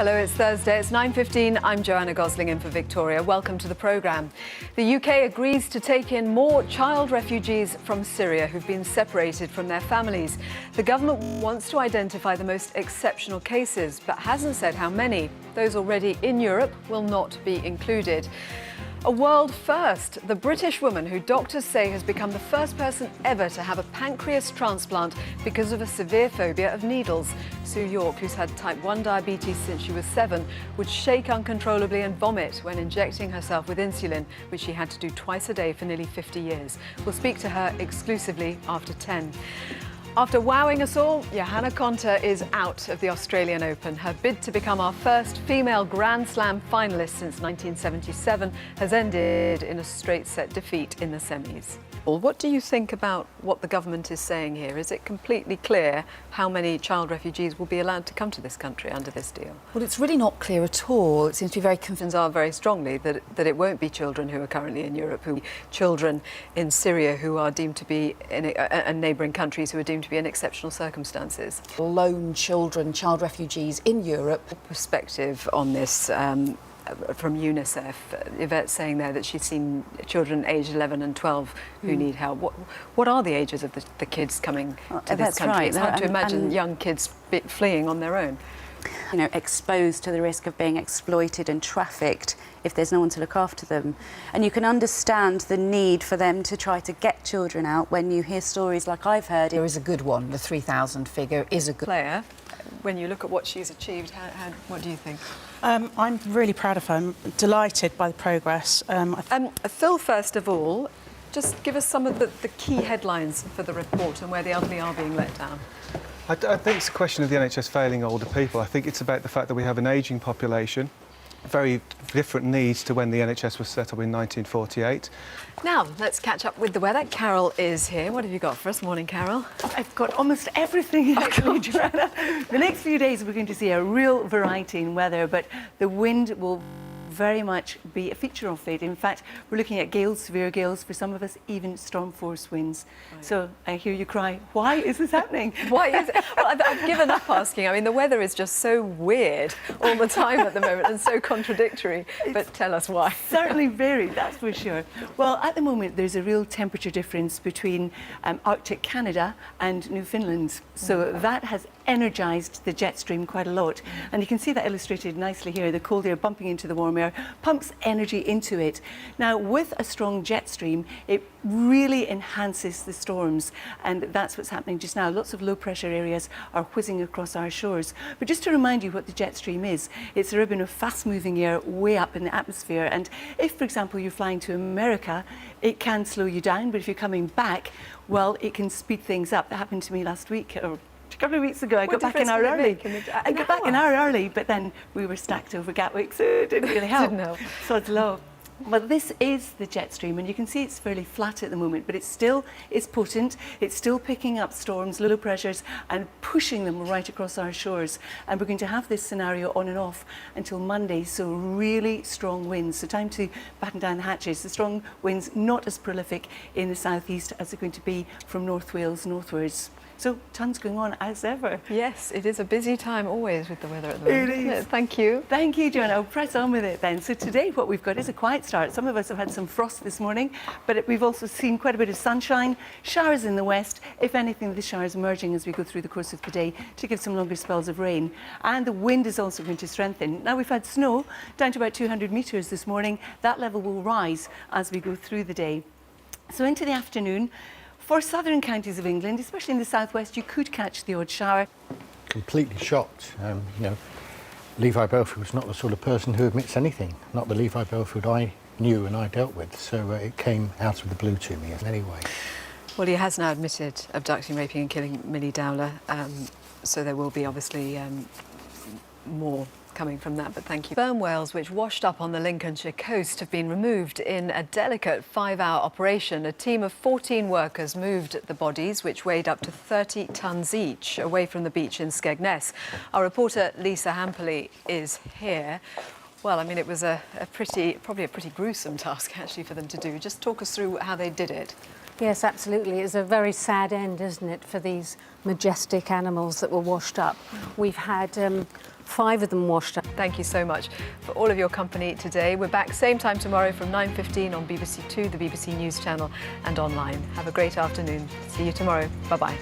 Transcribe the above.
Hello, it's Thursday. It's 9:15. I'm Joanna Gosling in for Victoria. Welcome to the programme. The UK agrees to take in more child refugees from Syria who've been separated from their families. The government wants to identify the most exceptional cases, but hasn't said how many. Those already in Europe will not be included. A world first. The British woman who doctors say has become the first person ever to have a pancreas transplant because of a severe phobia of needles. Sue York, who's had type 1 diabetes since she was 7, would shake uncontrollably and vomit when injecting herself with insulin, which she had to do twice a day for nearly 50 years. We'll speak to her exclusively after 10. After wowing us all, Joanna Konta is out of the Australian Open. Her bid to become our first female Grand Slam finalist since 1977 has ended in a straight-set defeat in the semis. Well, what do you think about what the government is saying here? Is it completely clear how many child refugees will be allowed to come to this country under this deal? Well, it's really not clear at all. It seems to be very Concerns are very strongly that it won't be children who are currently in Europe, children in Syria who are deemed to be and neighbouring countries who are deemed to be in exceptional circumstances. lone children, child refugees in Europe. Perspective on this from UNICEF, Yvette's saying there that she's seen children aged 11 and 12 who need help. What are the ages of the kids coming to this country? Right. It's hard to imagine young kids fleeing on their own. You know, exposed to the risk of being exploited and trafficked if there's no one to look after them. And you can understand the need for them to try to get children out when you hear stories like I've heard. There is a good one. The 3,000 figure is a good Player, when you look at what she's achieved, what do you think? I'm really proud of her. I'm delighted by the progress. Phil, first of all, just give us some of the key headlines for the report and where the elderly are being let down. I think it's a question of the NHS failing older people. I think it's about the fact that we have an ageing population, very different needs to when the NHS was set up in 1948. Now, let's catch up with the weather. Carol is here. What have you got for us? Morning, Carol. I've got almost everything actually, Joanna. The next few days we're going to see a real variety in weather, but the wind will very much be a feature of it. In fact, we're looking at gales, severe gales, for some of us even storm force winds. Right. So I hear you cry, why is this happening? Why is it? Well, I've given up asking. I mean, the weather is just so weird all the time at the moment and so contradictory. But tell us why. Certainly varied, that's for sure. Well, at the moment, there's a real temperature difference between Arctic Canada and Newfoundland. So that has energised the jet stream quite a lot. And you can see that illustrated nicely here. The cold air bumping into the warm air pumps energy into it. Now, with a strong jet stream, it really enhances the storms. And that's what's happening just now. Lots of low pressure areas are whizzing across our shores. But just to remind you what the jet stream is, it's a ribbon of fast moving air way up in the atmosphere. And if, for example, you're flying to America, it can slow you down. But if you're coming back, well, it can speed things up. That happened to me last week, or a couple of weeks ago. I got back an hour early. I got back an hour early, but then we were stacked over Gatwick, so it didn't really help. Didn't help. So it's low. But this is the jet stream, and you can see it's fairly flat at the moment, but it still is potent. It's still picking up storms, low pressures, and pushing them right across our shores. And we're going to have this scenario on and off until Monday, so really strong winds. So time to batten down the hatches. The strong winds not as prolific in the southeast as they're going to be from North Wales northwards. So tons going on as ever. Yes, it is a busy time always with the weather at the moment. It is. Thank you. Thank you, Joanna. I'll press on with it then. So today what we've got is a quiet start. Some of us have had some frost this morning, but we've also seen quite a bit of sunshine, showers in the west. If anything, the showers emerging as we go through the course of the day to give some longer spells of rain. And the wind is also going to strengthen. Now, we've had snow down to about 200 metres this morning. That level will rise as we go through the day. So into the afternoon, for southern counties of England, especially in the southwest, you could catch the odd shower. Completely shocked. You know, Levi Belfield's not the sort of person who admits anything. Not the Levi Belfield I knew and I dealt with. So it came out of the blue to me anyway. Well, he has now admitted abducting, raping and killing Millie Dowler. So there will be obviously more coming from that, but thank you. Sperm whales which washed up on the Lincolnshire coast have been removed in a delicate 5-hour operation. A team of 14 workers moved the bodies, which weighed up to 30 tonnes each, away from the beach in Skegness. Our reporter Lisa Hamperley is here. Well, I mean, it was probably a pretty gruesome task actually for them to do. Just talk us through how they did it. Yes, absolutely. It's a very sad end, isn't it, for these majestic animals that were washed up. We've had 5 of them washed up. Thank you so much for all of your company today. We're back same time tomorrow from 9:15 on BBC Two, the BBC News Channel and online. Have a great afternoon. See you tomorrow. Bye-bye.